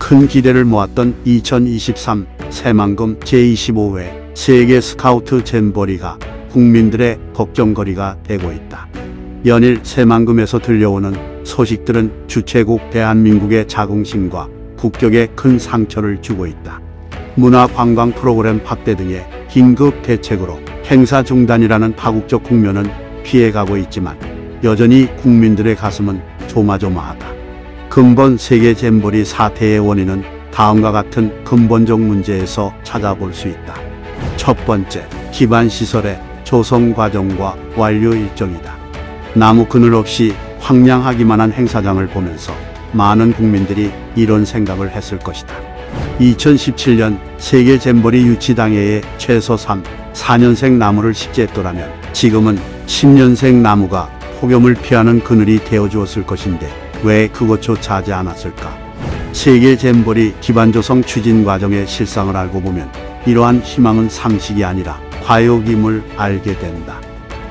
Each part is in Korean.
큰 기대를 모았던 2023 새만금 제25회 세계 스카우트 잼버리가 국민들의 걱정거리가 되고 있다. 연일 새만금에서 들려오는 소식들은 주최국 대한민국의 자긍심과 국격에 큰 상처를 주고 있다. 문화관광 프로그램 확대 등의 긴급 대책으로 행사 중단이라는 파국적 국면은 피해가고 있지만 여전히 국민들의 가슴은 조마조마하다. 근본 세계 잼버리 사태의 원인은 다음과 같은 근본적 문제에서 찾아볼 수 있다. 첫 번째, 기반시설의 조성 과정과 완료 일정이다. 나무 그늘 없이 황량하기만 한 행사장을 보면서 많은 국민들이 이런 생각을 했을 것이다. 2017년 세계 잼버리 유치 당해에 최소 4년생 나무를 식재했더라면 지금은 10년생 나무가 폭염을 피하는 그늘이 되어주었을 것인데 왜 그것조차 하지 않았을까? 세계 잼버리 기반조성 추진 과정의 실상을 알고 보면 이러한 희망은 상식이 아니라 과욕임을 알게 된다.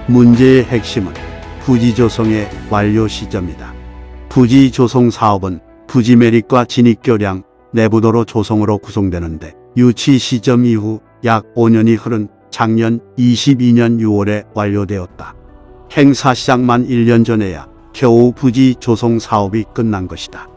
문제의 핵심은 부지 조성의 완료 시점이다. 부지 조성 사업은 부지 매립과 진입교량, 내부도로 조성으로 구성되는데 유치 시점 이후 약 5년이 흐른 작년 22년 6월에 완료되었다. 행사 시작만 1년 전에야 겨우 부지 조성 사업이 끝난 것이다.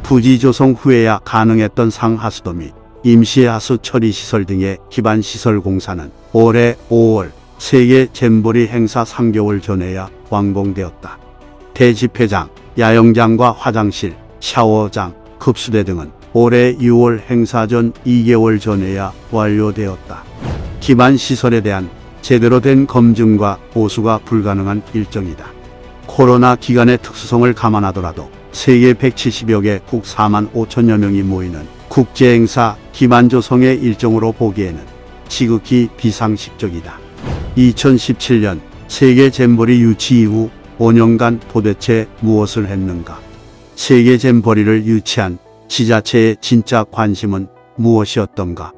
부지 조성 후에야 가능했던 상하수도 및 임시하수 처리시설 등의 기반시설 공사는 올해 5월 세계 잼버리 행사 3개월 전에야 완공되었다. 대집회장, 야영장과 화장실, 샤워장, 급수대 등은 올해 6월 행사 전 2개월 전에야 완료되었다. 기반시설에 대한 제대로 된 검증과 보수가 불가능한 일정이다. 코로나 기간의 특수성을 감안하더라도 세계 170여 개국 4만 5천여 명이 모이는 국제행사 기반조성의 일정으로 보기에는 지극히 비상식적이다. 2017년 세계 잼버리 유치 이후 5년간 도대체 무엇을 했는가? 세계 잼버리를 유치한 지자체의 진짜 관심은 무엇이었던가?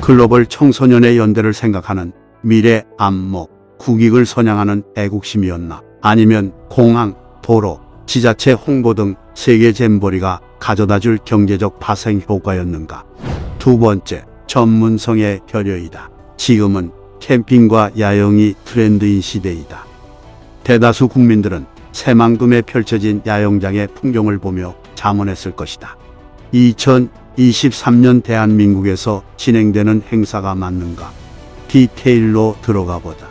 글로벌 청소년의 연대를 생각하는 미래 안목, 국익을 선양하는 애국심이었나? 아니면 공항, 도로, 지자체 홍보 등 세계 잼버리가 가져다줄 경제적 파생 효과였는가? 두 번째, 전문성의 결여이다. 지금은 캠핑과 야영이 트렌드인 시대이다. 대다수 국민들은 새만금에 펼쳐진 야영장의 풍경을 보며 자문했을 것이다. 2023년 대한민국에서 진행되는 행사가 맞는가? 디테일로 들어가 보자.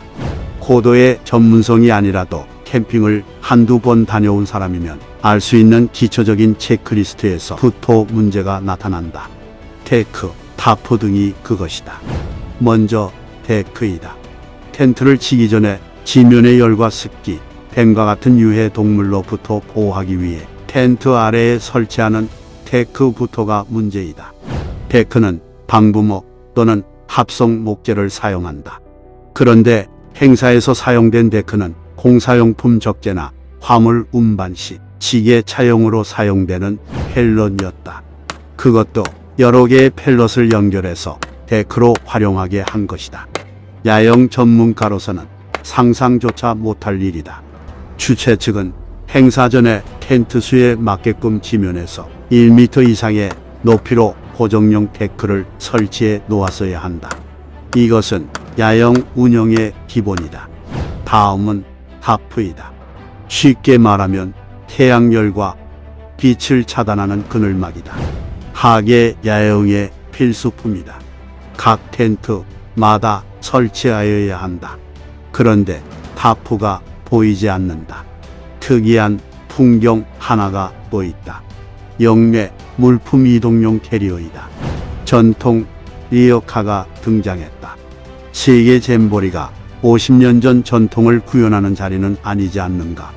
고도의 전문성이 아니라도 캠핑을 한두 번 다녀온 사람이면 알 수 있는 기초적인 체크리스트에서부터 문제가 나타난다. 데크, 타프 등이 그것이다. 먼저 데크이다. 텐트를 치기 전에 지면의 열과 습기, 뱀과 같은 유해 동물로부터 보호하기 위해 텐트 아래에 설치하는 데크부터가 문제이다. 데크는 방부목 또는 합성 목재를 사용한다. 그런데 행사에서 사용된 데크는 공사용품 적재나 화물 운반 시 지게 차용으로 사용되는 펠럿이었다. 그것도 여러 개의 펠럿을 연결해서 데크로 활용하게 한 것이다. 야영 전문가로서는 상상조차 못할 일이다. 주최 측은 행사 전에 텐트 수에 맞게끔 지면에서 1m 이상의 높이로 고정용 데크를 설치해 놓았어야 한다. 이것은 야영 운영의 기본이다. 다음은 타프이다. 쉽게 말하면 태양열과 빛을 차단하는 그늘막이다. 하계 야영의 필수품이다. 각 텐트마다 설치하여야 한다. 그런데 타프가 보이지 않는다. 특이한 풍경 하나가 또 있다. 영내 물품 이동용 캐리어이다. 전통 리어카가 등장했다. 세계 잼버리가 50년 전 전통을 구현하는 자리는 아니지 않는가?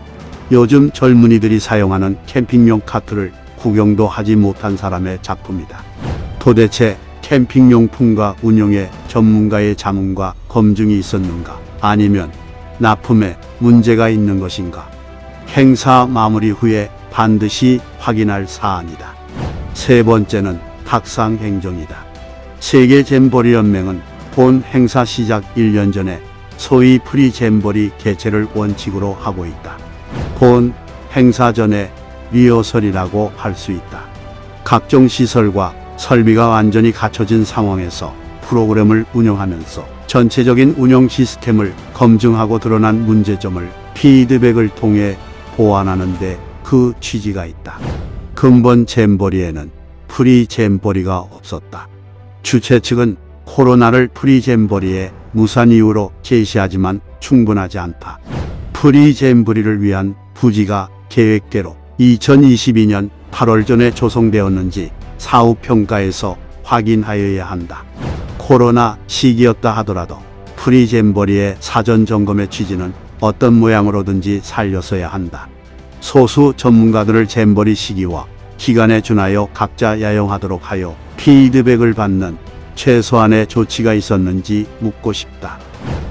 요즘 젊은이들이 사용하는 캠핑용 카트를 구경도 하지 못한 사람의 작품이다. 도대체 캠핑용품과 운영에 전문가의 자문과 검증이 있었는가? 아니면 납품에 문제가 있는 것인가? 행사 마무리 후에 반드시 확인할 사안이다. 세 번째는 탁상 행정이다. 세계 잼버리 연맹은 본 행사 시작 1년 전에 소위 프리 잼버리 개최를 원칙으로 하고 있다. 본 행사 전에 리허설이라고 할 수 있다. 각종 시설과 설비가 완전히 갖춰진 상황에서 프로그램을 운영하면서 전체적인 운영 시스템을 검증하고 드러난 문제점을 피드백을 통해 보완하는 데 그 취지가 있다. 근본 잼버리에는 프리 잼버리가 없었다. 주최 측은 코로나를 프리 잼버리의 무산 이유로 제시하지만 충분하지 않다. 프리 잼버리를 위한 부지가 계획대로 2022년 8월 전에 조성되었는지 사후 평가에서 확인하여야 한다. 코로나 시기였다 하더라도 프리 잼버리의 사전 점검의 취지는 어떤 모양으로든지 살렸어야 한다. 소수 전문가들을 잼버리 시기와 기간에 준하여 각자 야영하도록 하여 피드백을 받는 최소한의 조치가 있었는지 묻고 싶다.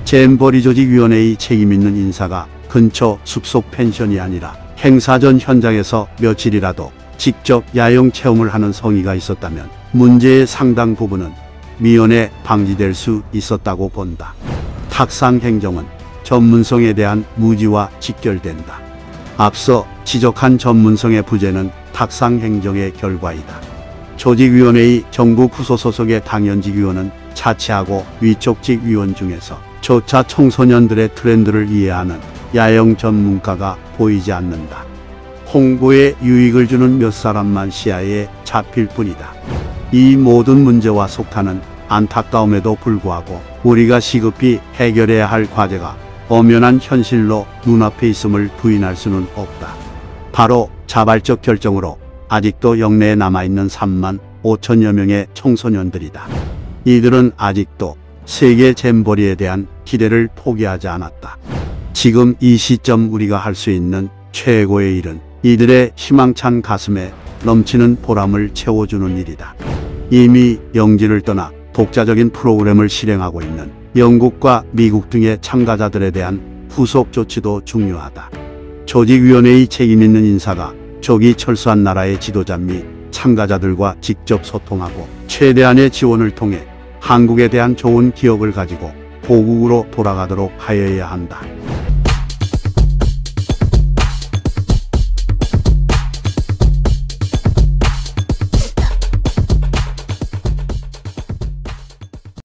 잼버리 조직위원회의 책임있는 인사가 근처 숙소 펜션이 아니라 행사 전 현장에서 며칠이라도 직접 야영 체험을 하는 성의가 있었다면 문제의 상당 부분은 미연에 방지될 수 있었다고 본다. 탁상 행정은 전문성에 대한 무지와 직결된다. 앞서 지적한 전문성의 부재는 탁상 행정의 결과이다. 조직위원회의 정부 부서 소속의 당연직 위원은 자치하고 위촉직 위원 중에서 조차 청소년들의 트렌드를 이해하는 야영 전문가가 보이지 않는다. 홍보에 유익을 주는 몇 사람만 시야에 잡힐 뿐이다. 이 모든 문제와 속타는 안타까움에도 불구하고 우리가 시급히 해결해야 할 과제가 엄연한 현실로 눈앞에 있음을 부인할 수는 없다. 바로 자발적 결정으로 아직도 영내에 남아있는 3만 5천여 명의 청소년들이다. 이들은 아직도 세계 잼버리에 대한 기대를 포기하지 않았다. 지금 이 시점 우리가 할 수 있는 최고의 일은 이들의 희망찬 가슴에 넘치는 보람을 채워주는 일이다. 이미 영지를 떠나 독자적인 프로그램을 실행하고 있는 영국과 미국 등의 참가자들에 대한 후속 조치도 중요하다. 조직위원회의 책임있는 인사가 조기 철수한 나라의 지도자 및 참가자들과 직접 소통하고 최대한의 지원을 통해 한국에 대한 좋은 기억을 가지고 고국으로 돌아가도록 하여야 한다.